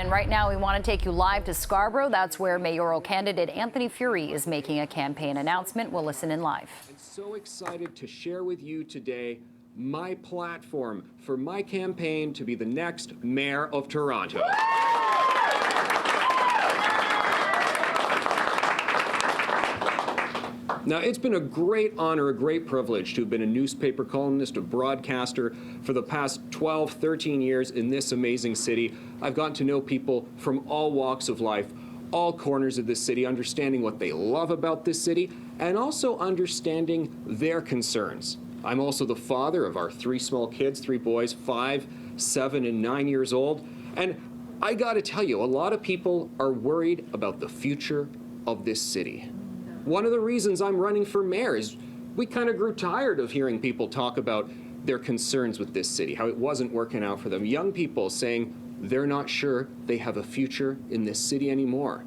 And right now, we want to take you live to Scarborough. That's where mayoral candidate Anthony Furey is making a campaign announcement. We'll listen in live. I'm so excited to share with you today my platform for my campaign to be the next mayor of Toronto. Now, it's been a great honor, a great privilege to have been a newspaper columnist, a broadcaster for the past 12, 13 years in this amazing city. I've gotten to know people from all walks of life, all corners of this city, understanding what they love about this city, and also understanding their concerns. I'm also the father of our 3 small kids, 3 boys, 5, 7, and 9 years old. And I gotta tell you, a lot of people are worried about the future of this city. One of the reasons I'm running for mayor is we kind of grew tired of hearing people talk about their concerns with this city, how it wasn't working out for them. Young people saying they're not sure they have a future in this city anymore.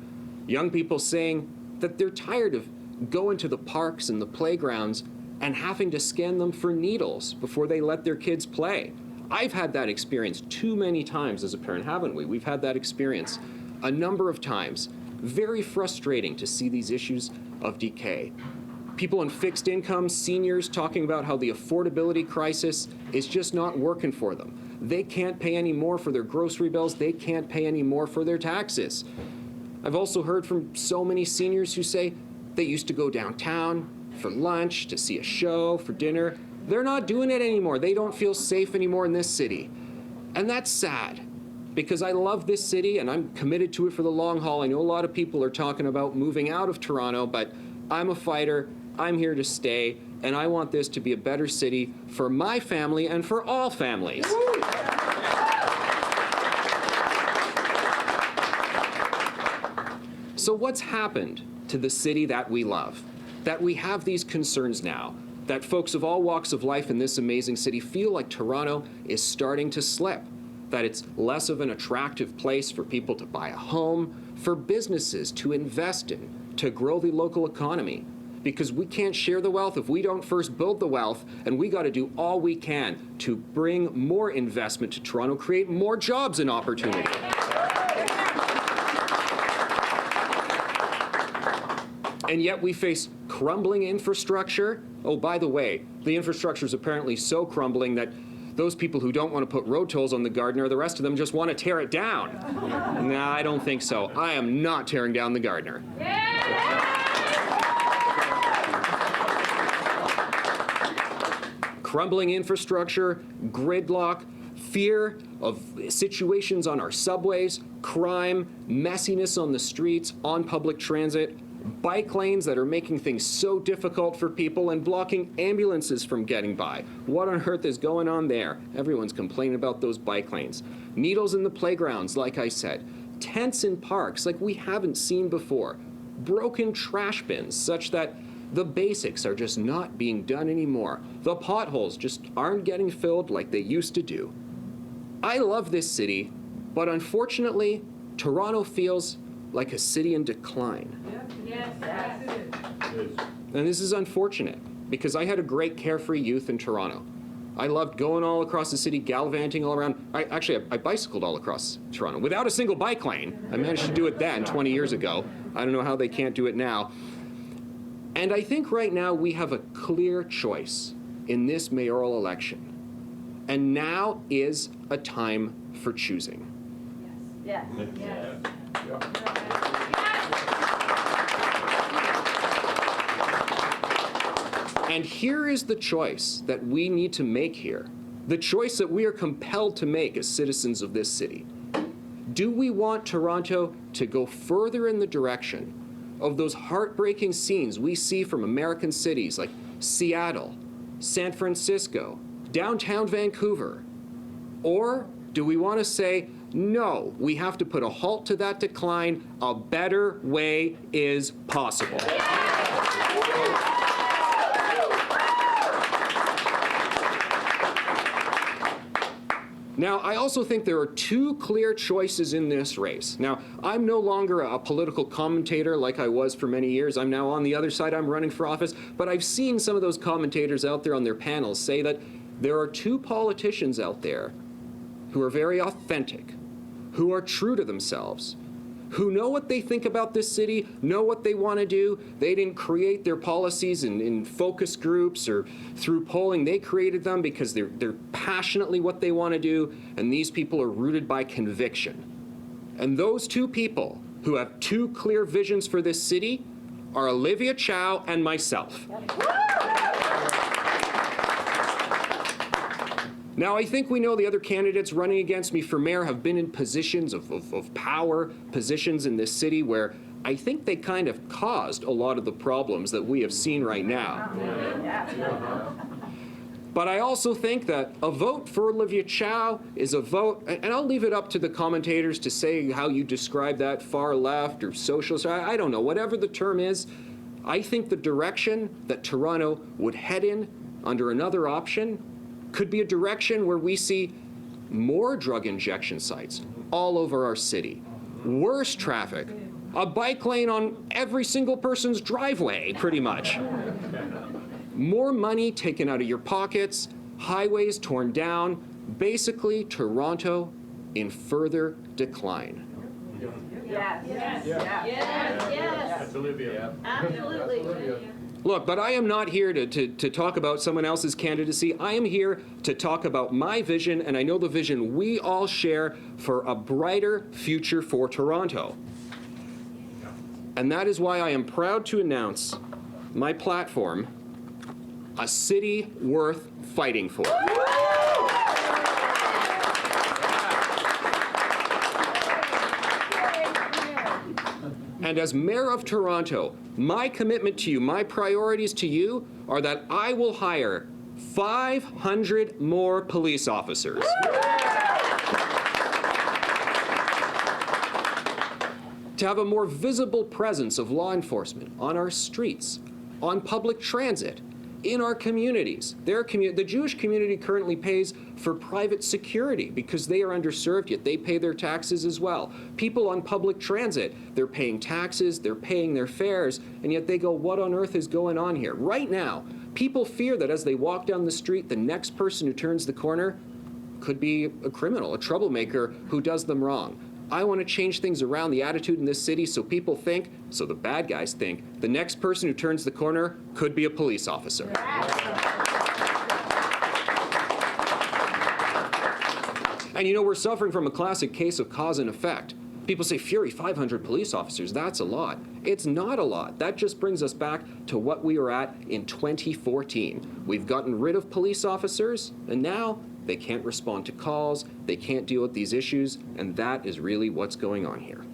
Young people saying that they're tired of going to the parks and the playgrounds and having to scan them for needles before they let their kids play. I've had that experience too many times as a parent, haven't we? We've had that experience a number of times. Very frustrating to see these issues of decay. People on fixed income, seniors talking about how the affordability crisis is just not working for them. They can't pay any more for their grocery bills. They can't pay any more for their taxes. I've also heard from so many seniors who say they used to go downtown for lunch, to see a show, for dinner. They're not doing it anymore. They don't feel safe anymore in this city. And that's sad, because I love this city and I'm committed to it for the long haul. I know a lot of people are talking about moving out of Toronto, but I'm a fighter, I'm here to stay, and I want this to be a better city for my family and for all families. So what's happened to the city that we love? That we have these concerns now, that folks of all walks of life in this amazing city feel like Toronto is starting to slip, that it's less of an attractive place for people to buy a home, for businesses to invest in, to grow the local economy. Because we can't share the wealth if we don't first build the wealth, and we got to do all we can to bring more investment to Toronto, create more jobs and opportunity. And yet we face crumbling infrastructure. Oh, by the way, the infrastructure is apparently so crumbling that those people who don't want to put road tolls on the Gardiner, the rest of them just want to tear it down. Nah, I don't think so. I am not tearing down the Gardiner. Crumbling infrastructure, gridlock, fear of situations on our subways, crime, messiness on the streets, on public transit, bike lanes that are making things so difficult for people and blocking ambulances from getting by. What on earth is going on there? Everyone's complaining about those bike lanes. Needles in the playgrounds, like I said. Tents in parks like we haven't seen before. Broken trash bins such that the basics are just not being done anymore. The potholes just aren't getting filled like they used to do. I love this city, but unfortunately, Toronto feels like a city in decline. Yes. And this is unfortunate, because I had a great carefree youth in Toronto. I loved going all across the city, gallivanting all around. I bicycled all across Toronto without a single bike lane. I managed to do it then 20 years ago. I don't know how they can't do it now. And I think right now we have a clear choice in this mayoral election. And now is a time for choosing. Yes. And here is the choice that we need to make here, the choice that we are compelled to make as citizens of this city. Do we want Toronto to go further in the direction of those heartbreaking scenes we see from American cities like Seattle, San Francisco, downtown Vancouver? Or do we want to say, no, we have to put a halt to that decline. A better way is possible. Now, I also think there are 2 clear choices in this race. Now, I'm no longer a political commentator like I was for many years. I'm now on the other side. I'm running for office. But I've seen some of those commentators out there on their panels say that there are 2 politicians out there who are very authentic, who are true to themselves, who know what they think about this city, know what they want to do. They didn't create their policies in focus groups or through polling. They created them because they're passionately what they want to do, and these people are rooted by conviction. And those two people who have two clear visions for this city are Olivia Chow and myself. Now, I think we know the other candidates running against me for mayor have been in positions of power, positions in this city where I think they kind of caused a lot of the problems that we have seen right now. But I also think that a vote for Olivia Chow is a vote, and I'll leave it up to the commentators to say how you describe that, far left or socialist, I don't know, whatever the term is. I think the direction that Toronto would head in under another option could be a direction where we see more drug injection sites all over our city, worse traffic, a bike lane on every single person's driveway, pretty much. More money taken out of your pockets, highways torn down, basically Toronto in further decline. Yes. Yes. Yes. Absolutely. Absolutely. Look, but I am not here to talk about someone else's candidacy. I am here to talk about my vision, and I know the vision we all share for a brighter future for Toronto. And that is why I am proud to announce my platform, a city worth fighting for. And as mayor of Toronto, my commitment to you, my priorities to you are that I will hire 500 more police officers. To have a more visible presence of law enforcement on our streets, on public transit, in our communities. The Jewish community currently pays for private security because they are underserved, yet they pay their taxes as well. People on public transit, they're paying taxes, they're paying their fares, and yet they go, what on earth is going on here? Right now, people fear that as they walk down the street, the next person who turns the corner could be a criminal, a troublemaker who does them wrong. I want to change things around, the attitude in this city, so people think, so the bad guys think, the next person who turns the corner could be a police officer. And you know, we're suffering from a classic case of cause and effect. People say, Furey, 500 police officers, that's a lot. It's not a lot. That just brings us back to what we were at in 2014. We've gotten rid of police officers, and now they can't respond to calls, they can't deal with these issues, and that is really what's going on here.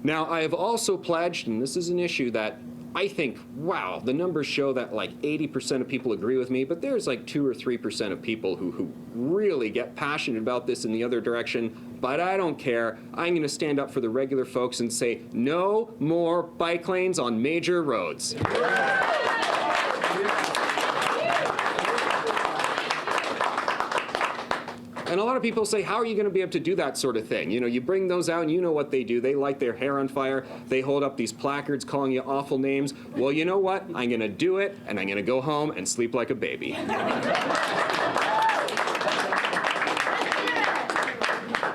Now, I have also pledged, and this is an issue that I think, wow, the numbers show that like 80% of people agree with me, but there's like 2 or 3% of people who really get passionate about this in the other direction, but I don't care. I'm going to stand up for the regular folks and say, no more bike lanes on major roads. And a lot of people say, how are you going to be able to do that sort of thing? You know, you bring those out and you know what they do. They light their hair on fire. They hold up these placards calling you awful names. Well, you know what? I'm going to do it, and I'm going to go home and sleep like a baby.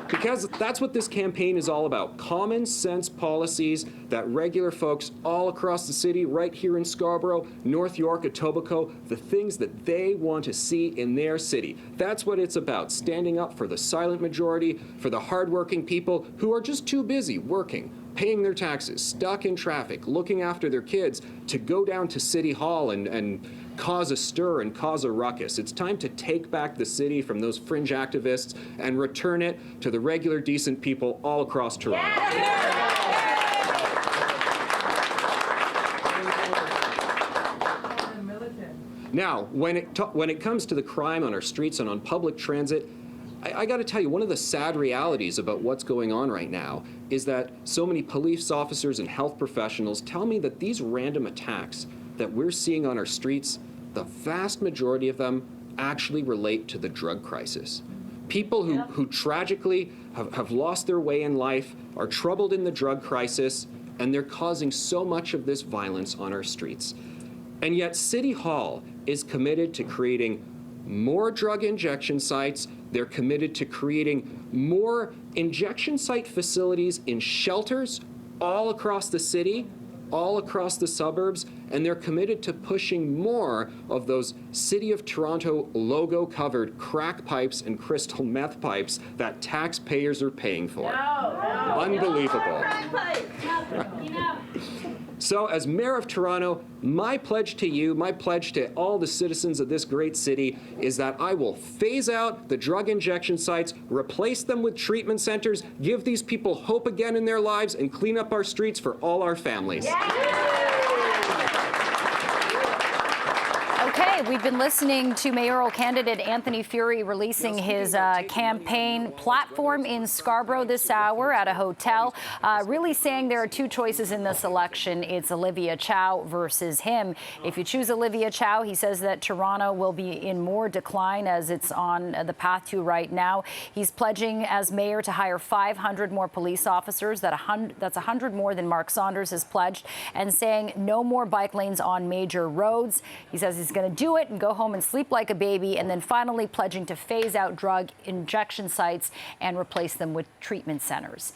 Because that's what this campaign is all about. Common sense policies that regular folks all across the city, right here in Scarborough, North York, Etobicoke, the things that they want to see in their city. That's what it's about, standing up for the silent majority, for the hardworking people who are just too busy working, paying their taxes, stuck in traffic, looking after their kids, to go down to City Hall and cause a stir and cause a ruckus. It's time to take back the city from those fringe activists and return it to the regular, decent people all across Toronto. Now, when it comes to the crime on our streets and on public transit, I got to tell you, one of the sad realities about what's going on right now is that so many police officers and health professionals tell me that these random attacks that we're seeing on our streets, the vast majority of them actually relate to the drug crisis. People who tragically have lost their way in life, are troubled in the drug crisis, and they're causing so much of this violence on our streets. And yet City Hall is committed to creating more drug injection sites, They're committed to creating more injection site facilities in shelters all across the city, all across the suburbs, and they're committed to pushing more of those City of Toronto logo-covered crack pipes and crystal meth pipes that taxpayers are paying for. Unbelievable. So as Mayor of Toronto, my pledge to you, my pledge to all the citizens of this great city is that I will phase out the drug injection sites, replace them with treatment centers, give these people hope again in their lives, and clean up our streets for all our families. Okay, we've been listening to mayoral candidate Anthony Furey releasing his campaign platform in Scarborough this hour at a hotel, really saying there are two choices in this election. It's Olivia Chow versus him. If you choose Olivia Chow, he says that Toronto will be in more decline as it's on the path to right now. He's pledging as mayor to hire 500 more police officers. That's 100 more than Mark Saunders has pledged, and saying no more bike lanes on major roads. He says he's going to do it and go home and sleep like a baby, and then finally pledging to phase out drug injection sites and replace them with treatment centers.